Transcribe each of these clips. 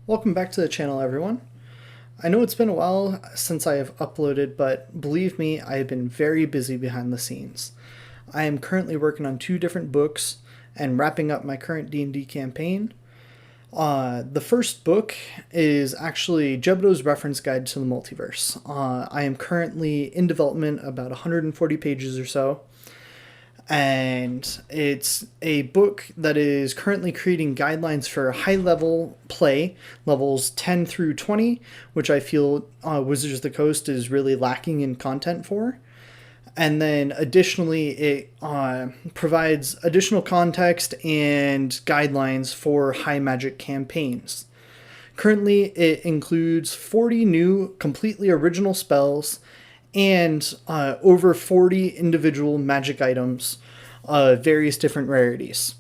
Welcome back to the channel, everyone. I know it's been a while since I have uploaded, but believe me, I have been very busy behind the scenes. I am currently working on 2 different books and wrapping up my current D&D campaign. The first book is actually Jebdo's Reference Guide to the Multiverse. I am currently in development, about 140 pages or so. And it's a book that is currently creating guidelines for high-level play, levels 10 through 20, which I feel Wizards of the Coast is really lacking in content for. And then additionally, it provides additional context and guidelines for high magic campaigns. Currently, it includes 40 new, completely original spells and over 40 individual magic items, various different rarities.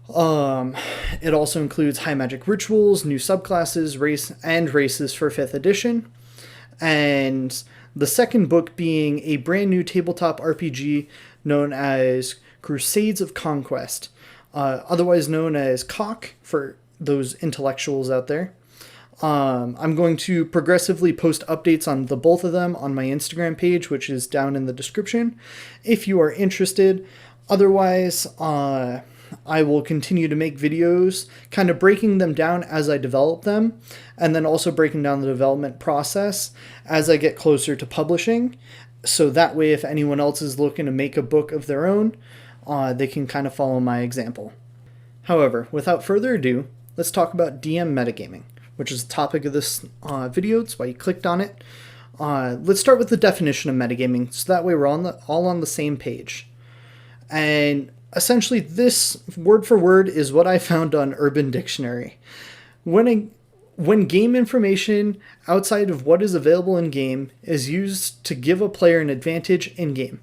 It also includes high magic rituals, new subclasses, races for 5th edition, and the second book being a brand new tabletop RPG known as Crusades of Conquest, otherwise known as COC for those intellectuals out there. I'm going to progressively post updates on the both of them on my Instagram page, which is down in the description, if you are interested. Otherwise, I will continue to make videos, kind of breaking them down as I develop them, and then also breaking down the development process as I get closer to publishing. So that way, if anyone else is looking to make a book of their own, they can kind of follow my example. However, without further ado, let's talk about DM metagaming, which is the topic of this video. That's why you clicked on it. Let's start with the definition of metagaming, so that way we're all on the same page. And essentially, this word for word is what I found on Urban Dictionary. When game information outside of what is available in game is used to give a player an advantage in game,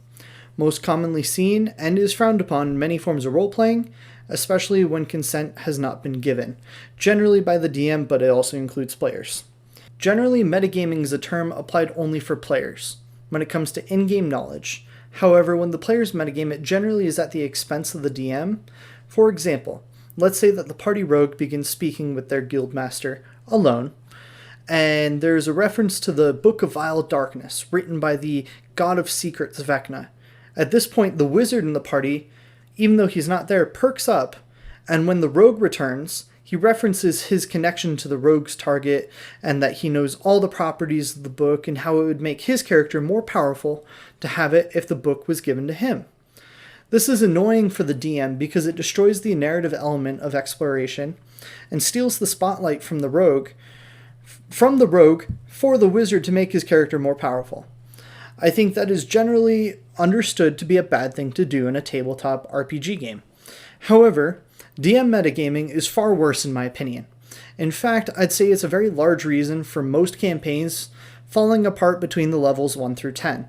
most commonly seen and is frowned upon in many forms of role-playing, especially when consent has not been given, generally by the DM, but it also includes players. Generally, metagaming is a term applied only for players when it comes to in-game knowledge. However, when the players metagame, it generally is at the expense of the DM. For example, let's say that the party rogue begins speaking with their guildmaster alone, and there's a reference to the Book of Vile Darkness, written by the God of Secrets, Vecna. At this point, the wizard in the party, even though he's not there, perks up, and when the rogue returns, he references his connection to the rogue's target and that he knows all the properties of the book and how it would make his character more powerful to have it if the book was given to him. This is annoying for the DM because it destroys the narrative element of exploration and steals the spotlight from the rogue for the wizard to make his character more powerful. I think that is generally understood to be a bad thing to do in a tabletop RPG game. However, DM metagaming is far worse in my opinion. In fact, I'd say it's a very large reason for most campaigns falling apart between the levels 1 through 10.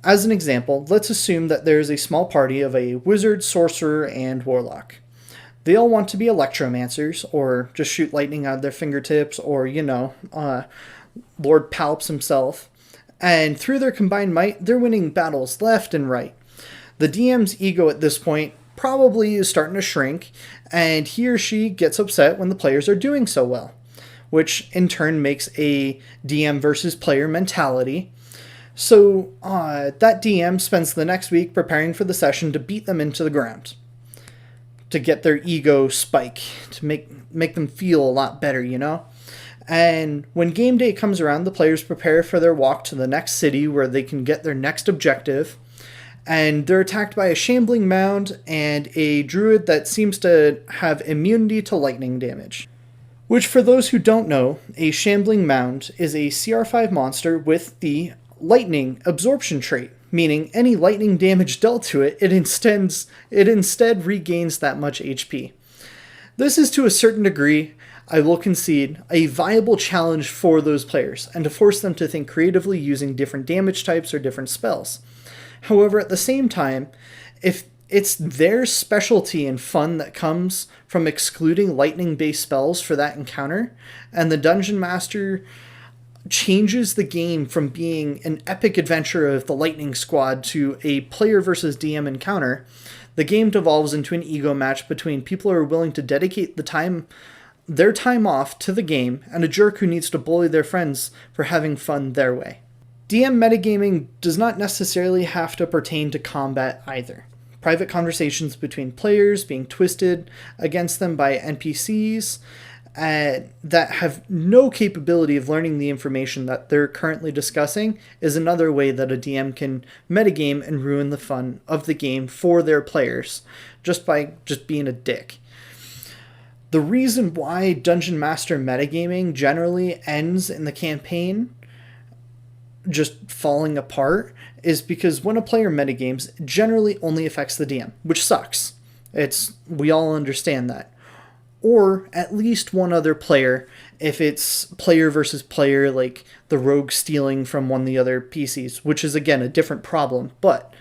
As an example, let's assume that there's a small party of a wizard, sorcerer, and warlock. They all want to be electromancers, or just shoot lightning out of their fingertips, or, Lord Palps himself. And through their combined might, they're winning battles left and right. The DM's ego at this point probably is starting to shrink, and he or she gets upset when the players are doing so well, which in turn makes a DM versus player mentality. So that DM spends the next week preparing for the session to beat them into the ground, to get their ego spike, to make them feel a lot better, And when game day comes around, the players prepare for their walk to the next city where they can get their next objective, and they're attacked by a shambling mound and a druid that seems to have immunity to lightning damage. Which, for those who don't know, a shambling mound is a CR5 monster with the lightning absorption trait, meaning any lightning damage dealt to it, it instead regains that much HP. This is, to a certain degree, I will concede, a viable challenge for those players, and to force them to think creatively using different damage types or different spells. However, at the same time, if it's their specialty and fun that comes from excluding lightning-based spells for that encounter, and the Dungeon Master changes the game from being an epic adventure of the Lightning Squad to a player versus DM encounter, the game devolves into an ego match between people who are willing to dedicate the time their time off to the game and a jerk who needs to bully their friends for having fun their way. DM metagaming does not necessarily have to pertain to combat either. Private conversations between players being twisted against them by NPCs that have no capability of learning the information that they're currently discussing is another way that a DM can metagame and ruin the fun of the game for their players just by being a dick. The reason why Dungeon Master metagaming generally ends in the campaign just falling apart is because when a player metagames, it generally only affects the DM, which sucks. We all understand that. Or at least one other player, if it's player versus player, like the rogue stealing from one of the other PCs, which is again a different problem. But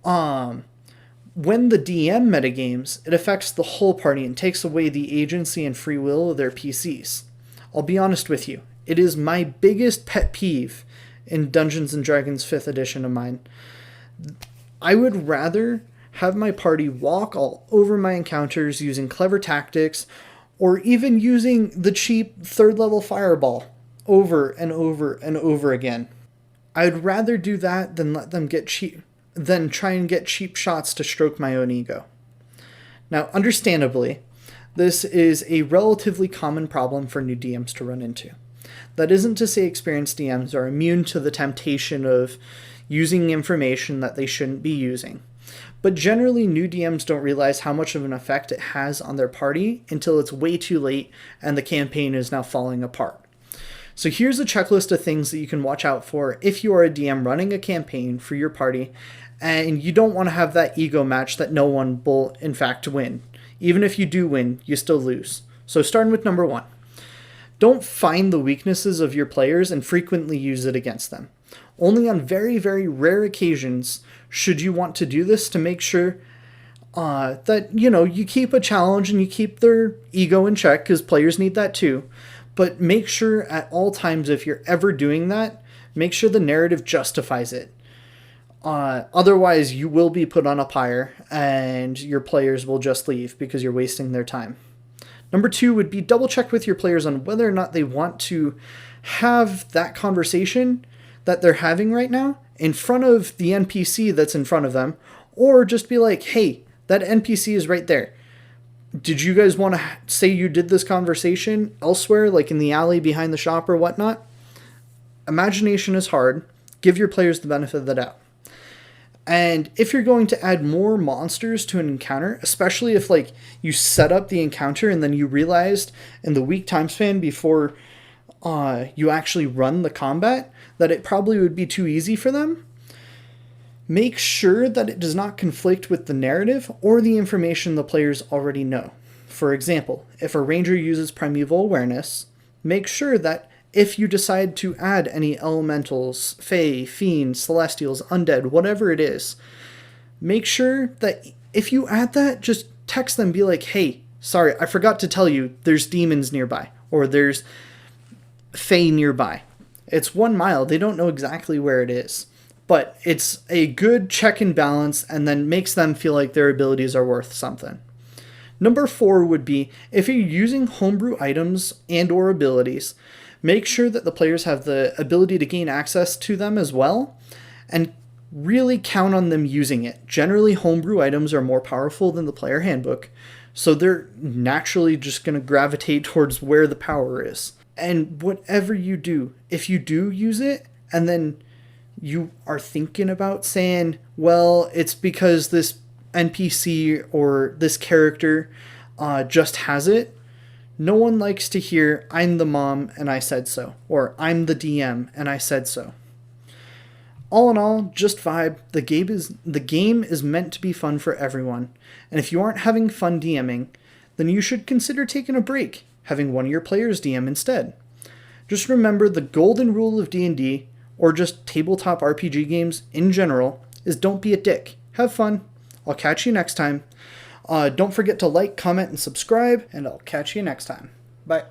when the DM metagames, it affects the whole party and takes away the agency and free will of their PCs. I'll be honest with you, it is my biggest pet peeve in Dungeons & Dragons 5th edition of mine. I would rather have my party walk all over my encounters using clever tactics, or even using the cheap 3rd level fireball over and over and over again. I'd rather do that than try and get cheap shots to stroke my own ego. Now, understandably, this is a relatively common problem for new DMs to run into. That isn't to say experienced DMs are immune to the temptation of using information that they shouldn't be using. But generally, new DMs don't realize how much of an effect it has on their party until it's way too late and the campaign is now falling apart. So here's a checklist of things that you can watch out for if you are a DM running a campaign for your party and you don't want to have that ego match that no one will in fact win. Even if you do win, you still lose. So starting with number 1. Don't find the weaknesses of your players and frequently use it against them. Only on very, very rare occasions should you want to do this to make sure that, you keep a challenge and you keep their ego in check, because players need that too. But make sure at all times, if you're ever doing that, make sure the narrative justifies it. Otherwise, you will be put on a pyre and your players will just leave because you're wasting their time. Number 2 would be double check with your players on whether or not they want to have that conversation that they're having right now in front of the NPC that's in front of them, or just be like, hey, that NPC is right there. Did you guys want to say you did this conversation elsewhere, like in the alley behind the shop or whatnot? Imagination is hard. Give your players the benefit of the doubt. And if you're going to add more monsters to an encounter, especially if you set up the encounter and then you realized in the week time span before you actually run the combat that it probably would be too easy for them, make sure that it does not conflict with the narrative or the information the players already know. For example, if a ranger uses primeval awareness, make sure that if you decide to add any elementals, fae, fiends, celestials, undead, whatever it is, make sure that if you add that, just text them, be like, hey, sorry, I forgot to tell you there's demons nearby, or there's fae nearby. It's 1 mile, they don't know exactly where it is. But it's a good check and balance and then makes them feel like their abilities are worth something. Number 4 would be, if you're using homebrew items and or abilities, make sure that the players have the ability to gain access to them as well, and really count on them using it. Generally, homebrew items are more powerful than the player handbook, so they're naturally just going to gravitate towards where the power is. And whatever you do, if you do use it, and then you are thinking about saying, well, it's because this NPC or this character just has it, no one likes to hear, I'm the mom and I said so, or I'm the DM and I said so. All in all, just vibe. The game is meant to be fun for everyone, and if you aren't having fun DMing, then you should consider taking a break, having one of your players DM instead. Just remember the golden rule of D&D, or just tabletop RPG games in general, is don't be a dick. Have fun. I'll catch you next time. Don't forget to like, comment, and subscribe, and I'll catch you next time. Bye.